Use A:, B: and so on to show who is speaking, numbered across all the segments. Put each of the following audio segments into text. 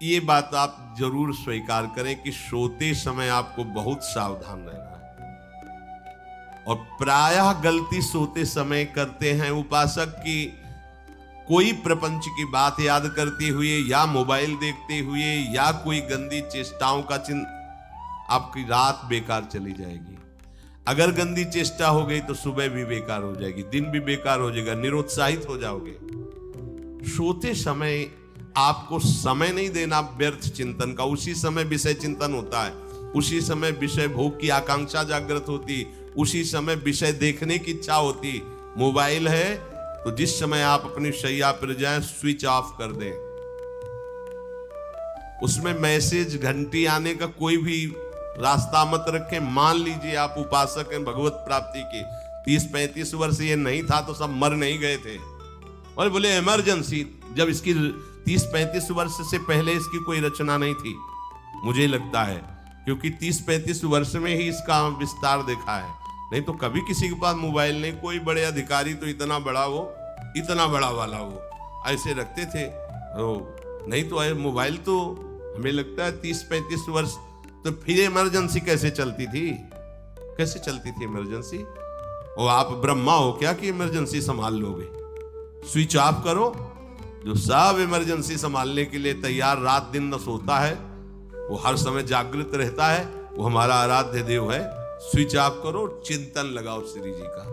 A: ये बात आप जरूर स्वीकार करें कि सोते समय आपको बहुत सावधान रहना है। और प्रायः गलती सोते समय करते हैं उपासक की कोई प्रपंच की बात याद करते हुए या मोबाइल देखते हुए या कोई गंदी चेष्टाओं का आपकी रात बेकार चली जाएगी। अगर गंदी चेष्टा हो गई तो सुबह भी बेकार हो जाएगी, दिन भी बेकार हो जाएगा, निरुत्साहित हो जाओगे। सोते समय आपको समय नहीं देना व्यर्थ चिंतन का। उसी समय विषय चिंतन होता है, उसी समय विषय भोग की आकांक्षा जागृत होती, उसी समय विषय देखने की इच्छा होती। मोबाइल है तो जिस समय आप अपनी शैया पर जाएं स्विच ऑफ कर दें। उसमें मैसेज घंटी आने का कोई भी रास्ता मत रखें। मान लीजिए आप उपासक हैं भगवत प्राप्ति के, 30-35 वर्ष ये नहीं था तो सब मर नहीं गए थे। और बोले इमरजेंसी, जब इसकी 30-35 वर्ष से पहले इसकी कोई रचना नहीं थी, मुझे लगता है, क्योंकि 30-35 वर्ष में ही इसका विस्तार देखा है। नहीं तो कभी किसी के पास मोबाइल नहीं। कोई बड़े अधिकारी तो इतना बड़ा वो, इतना बड़ा वाला वो ऐसे रखते थे। नहीं तो मोबाइल तो हमें लगता है 30-35 वर्ष। तो फिर इमरजेंसी कैसे चलती थी? कैसे चलती थी इमरजेंसी? और आप ब्रह्मा हो क्या कि इमरजेंसी संभाल लोगे? स्विच ऑफ करो। जो सब इमरजेंसी संभालने के लिए तैयार रात दिन न सोता है, वो हर समय जागृत रहता है, वो हमारा आराध्य देव है। स्विच ऑफ करो, चिंतन लगाओ श्री जी का।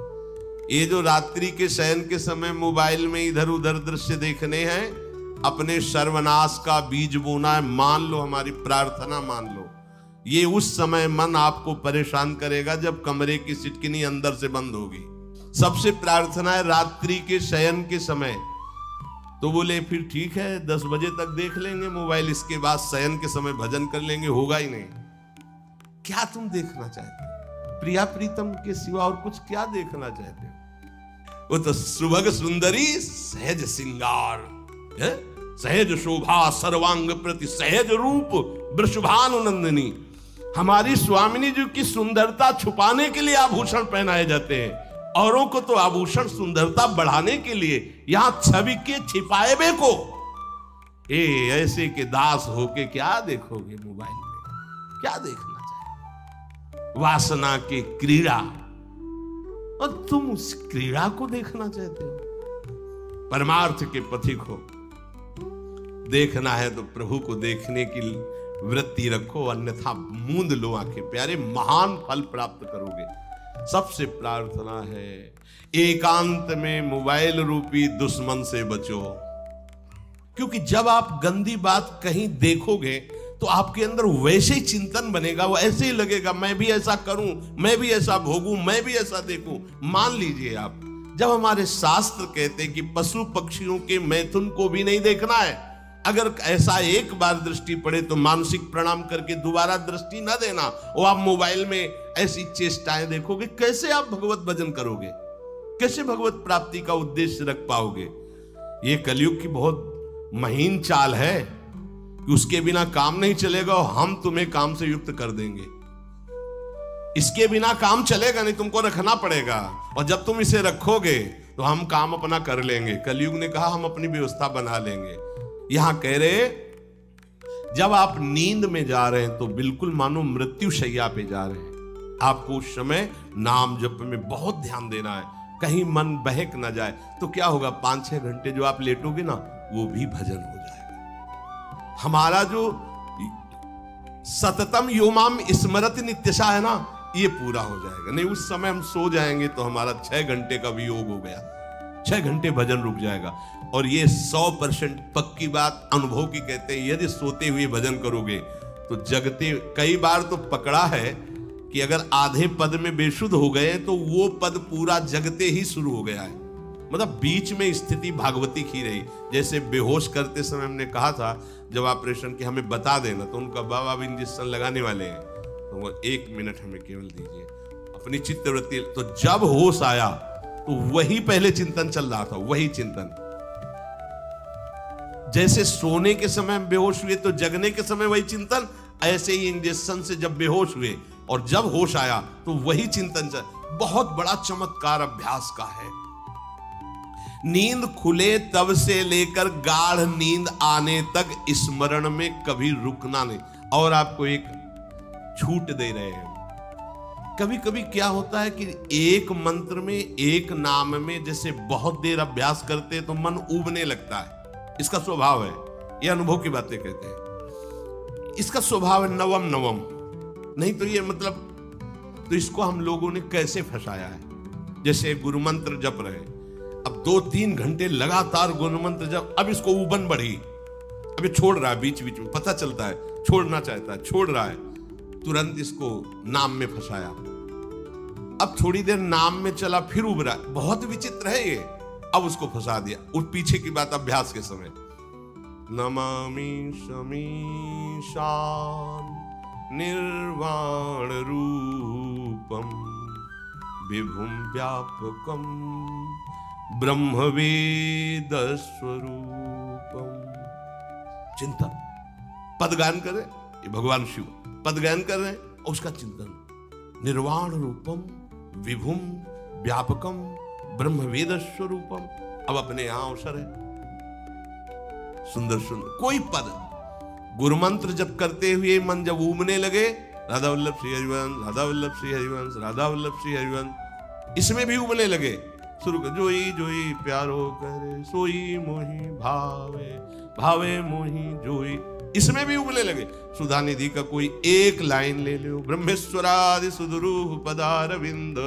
A: ये जो रात्रि के शयन के समय मोबाइल में इधर उधर दृश्य देखने हैं, अपने सर्वनाश का बीज बोना है। मान लो, हमारी प्रार्थना मान लो, ये उस समय मन आपको परेशान करेगा जब कमरे की सिटकिनी अंदर से बंद होगी। सबसे प्रार्थना है रात्रि के शयन के समय। तो बोले फिर ठीक है 10 बजे तक देख लेंगे मोबाइल, इसके बाद शयन के समय भजन कर लेंगे। होगा ही नहीं। क्या तुम देखना चाहते हो? प्रिया प्रीतम के सिवा और कुछ क्या देखना चाहते हो? वो तो सुभग सुंदरी सहज सिंगार, सहज शोभा सर्वांग प्रति सहज रूप वृषभानुनंदिनी। हमारी स्वामिनी जी की सुंदरता छुपाने के लिए आभूषण पहनाए जाते हैं। औरों को तो आभूषण सुंदरता बढ़ाने के लिए, यहां छवि के छिपाए बे को ऐसे के दास होके क्या देखोगे मोबाइल में? क्या देखना चाहे? वासना के क्रीड़ा, और तुम उस क्रीड़ा को देखना चाहते हो? परमार्थ के पथिक हो। देखना है तो प्रभु को देखने की वृत्ति रखो, अन्यथा मूंद लो आंखें प्यारे, महान फल प्राप्त करोगे। सबसे प्रार्थना है एकांत में मोबाइल रूपी दुश्मन से बचो। क्योंकि जब आप गंदी बात कहीं देखोगे तो आपके अंदर वैसे ही चिंतन बनेगा, वो ऐसे ही लगेगा मैं भी ऐसा करूं, मैं भी ऐसा भोगूं, मैं भी ऐसा देखूं। मान लीजिए आप, जब हमारे शास्त्र कहते हैं कि पशु पक्षियों के मैथुन को भी नहीं देखना है, अगर ऐसा एक बार दृष्टि पड़े तो मानसिक प्रणाम करके दोबारा दृष्टि न देना। और आप मोबाइल में ऐसी चेष्टाएं देखोगे, कैसे आप भगवत भजन करोगे? कैसे भगवत प्राप्ति का उद्देश्य रख पाओगे? ये कलयुग की बहुत महीन चाल है कि उसके बिना काम नहीं चलेगा और हम तुम्हें काम से युक्त कर देंगे। इसके बिना काम चलेगा नहीं, तुमको रखना पड़ेगा। और जब तुम इसे रखोगे तो हम काम अपना कर लेंगे। कलयुग ने कहा हम अपनी व्यवस्था बना लेंगे। यहां कह रहे जब आप नींद में जा रहे हैं तो बिल्कुल मानो मृत्यु शैया पे जा रहे हैं। आपको उस समय नाम जप में बहुत ध्यान देना है, कहीं मन बहक ना जाए। तो क्या होगा, 5-6 घंटे जो आप लेटोगे ना, वो भी भजन हो जाएगा। हमारा जो सततम योमाम स्मरति नित्यशा है ना, ये पूरा हो जाएगा। नहीं उस समय हम सो जाएंगे तो हमारा 6 घंटे का वियोग हो गया, 6 घंटे भजन रुक जाएगा। और ये 100% पक्की बात अनुभव की कहते हैं। यदि सोते हुए भजन करोगे तो जगते, कई बार तो पकड़ा है कि अगर आधे पद में बेशुद्ध हो गए तो वो पद पूरा जगते ही शुरू हो गया है। मतलब बीच में स्थिति भागवती की रही। जैसे बेहोश करते समय हमने कहा था जब ऑपरेशन की हमें बता देना, तो उनका बाबा अब इंजेक्शन लगाने वाले हैं तो वो 1 मिनट हमें केवल दीजिए, अपनी चित्तवृत्ति। तो जब होश आया तो वही पहले चिंतन चल रहा था, वही चिंतन। जैसे सोने के समय बेहोश हुए तो जगने के समय वही चिंतन, ऐसे ही इंजेक्शन से जब बेहोश हुए और जब होश आया तो वही चिंतन चल। बहुत बड़ा चमत्कार अभ्यास का है। नींद खुले तब से लेकर गाढ़ नींद आने तक स्मरण में कभी रुकना नहीं। और आपको एक छूट दे रहे हैं। कभी कभी क्या होता है कि एक मंत्र में, एक नाम में जैसे बहुत देर अभ्यास करते हैं तो मन उबने लगता है। इसका स्वभाव है, ये अनुभव की बातें कहते हैं। इसका स्वभाव है नवम नवम, नहीं तो ये मतलब, तो इसको हम लोगों ने कैसे फंसाया है। जैसे गुरु मंत्र जप रहे, अब 2-3 घंटे लगातार गुरु मंत्र जप, अब इसको उबन बढ़ी, अब ये छोड़ रहा है, बीच बीच में पता चलता है छोड़ना चाहता है, छोड़ रहा है, तुरंत इसको नाम में फंसाया। अब थोड़ी देर नाम में चला, फिर उभरा, बहुत विचित्र है ये, अब उसको फंसा दिया। उस पीछे की बात अभ्यास के समय, नमामि शमीशान निर्वाण रूपम विभुम व्यापकम ब्रह्मवेद स्वरूपम। चिंतन, पदगान कर रहे, ये भगवान शिव पदगान कर रहे हैं, और उसका चिंतन, निर्वाण रूपम विभुम व्यापकम ब्रह्मवेद स्वरूपम। अब अपने यहां अवसर है, सुंदर सुंदर कोई पद गुरु मंत्र जब करते हुए मन जब उमने लगे, राधा वल्लभ श्री हरिवंश, राधा वल्लभ श्री हरिवंश, राधा वल्लभ श्री हरिवंश, इसमें भी उमने लगे, शुरू कर, जोई जोई प्यारो करे सोई मोही भावे, भावे मोही जोई, इसमें भी उबले लगे। सुधा निधि का कोई एक लाइन ले लो, ब्रह्मेश्वरादि सुदुरूह पदारविंद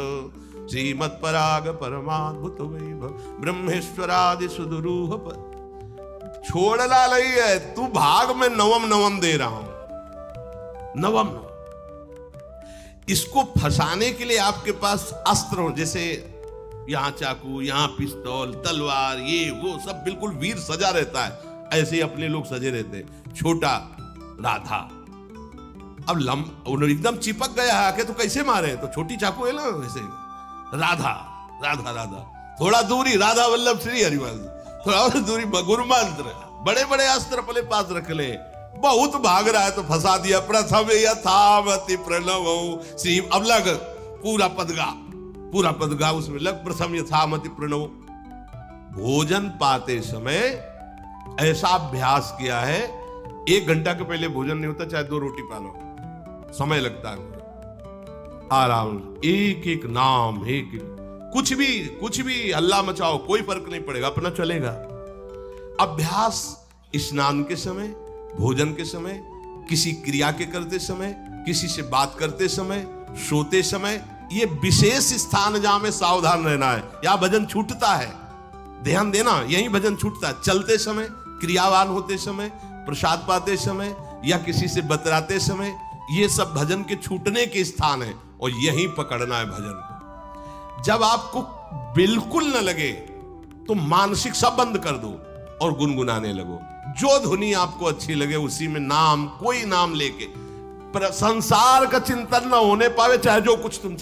A: श्रीमत् पराग परमाद्भुत वैभव, ब्रह्मेश्वरादि सुदुरूह छोड़ना नहीं है, तू भाग में नवम नवम दे रहा हूं, नवम नवम। इसको फंसाने के लिए आपके पास अस्त्र हो, जैसे यहां चाकू, यहां पिस्तौल, तलवार, ये वो सब बिल्कुल वीर सजा रहता है, ऐसे ही अपने लोग सजे रहते हैं। छोटा राधा, अब एकदम चिपक गया है आके, तो कैसे मारे, तो छोटी चाकू है ना वैसे, राधा राधा राधा, थोड़ा दूरी राधा वल्लभ श्री हरिवंश, थोड़ा और दूरी गुरु मंत्र, बड़े बड़े अस्त्र अपने पास रख ले, बहुत भाग रहा है तो फंसा दिया। प्रथम यथावति प्रणव श्री, अब लग पूरा पदगा, पूरा पदगा उसमें लग, प्रथम यथामति प्रणव। भोजन पाते समय ऐसा अभ्यास किया है, 1 घंटा के पहले भोजन नहीं होता, चाहे 2 रोटी पा लो, समय लगता है आराम, एक एक नाम, एक कुछ भी हल्ला मचाओ, कोई फर्क नहीं पड़ेगा, अपना चलेगा। अभ्यास स्नान के समय, भोजन के समय, किसी क्रिया के करते समय, किसी से बात करते समय, सोते समय, ये विशेष स्थान जहां में सावधान रहना है। यहां भजन छूटता है, ध्यान देना, यही भजन छूटता है। चलते समय, क्रियावान होते समय, प्रसाद पाते समय या किसी से बतराते समय, ये सब भजन के छूटने के स्थान है, और यही पकड़ना है भजन को। जब आपको बिल्कुल न लगे तो मानसिक सब बंद कर दो और गुनगुनाने लगो, जो धुनी आपको अच्छी लगे उसी में नाम, कोई नाम लेके, संसार का चिंतन न होने पावे, चाहे जो कुछ तुम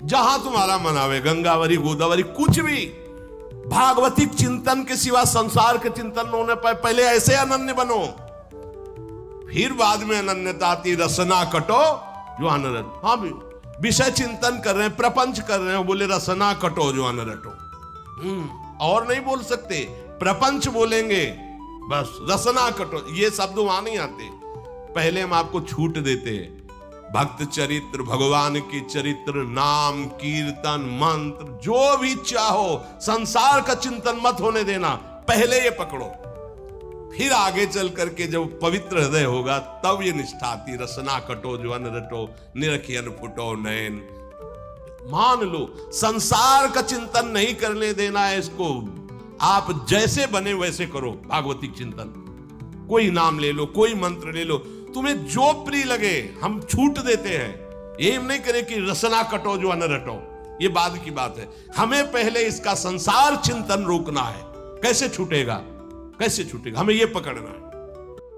A: जहां तुम्हारा मन आवे, गंगावरी गोदावरी कुछ भी, भागवतिक चिंतन के सिवा संसार के चिंतन न होने पाए। पहले ऐसे अनन्य बनो, फिर बाद में अनन्यता आती, रसना कटो जो अनरट। हाँ भी विषय चिंतन कर रहे हैं, प्रपंच कर रहे हैं, बोले रसना कटो जो अनरटो, और नहीं बोल सकते, प्रपंच बोलेंगे बस, रसना कटो, ये शब्द वहां नहीं आते। पहले हम आपको छूट देते हैं, भक्त चरित्र, भगवान की चरित्र, नाम कीर्तन मंत्र, जो भी चाहो, संसार का चिंतन मत होने देना, पहले ये पकड़ो, फिर आगे चल करके जब पवित्र हृदय होगा तब ये निष्ठा आती, रसना कटो जो अन रटो, निरखियन फुटो नयन। मान लो संसार का चिंतन नहीं करने देना है इसको, आप जैसे बने वैसे करो भागवतिक चिंतन, कोई नाम ले लो, कोई मंत्र ले लो, तुम्हें जो प्रिय लगे, हम छूट देते हैं। ये नहीं करे कि रसना कटो जो अन रटो, ये बाद की बात है। हमें पहले इसका संसार चिंतन रोकना है। कैसे छूटेगा, कैसे छूटेगा, हमें ये पकड़ना है।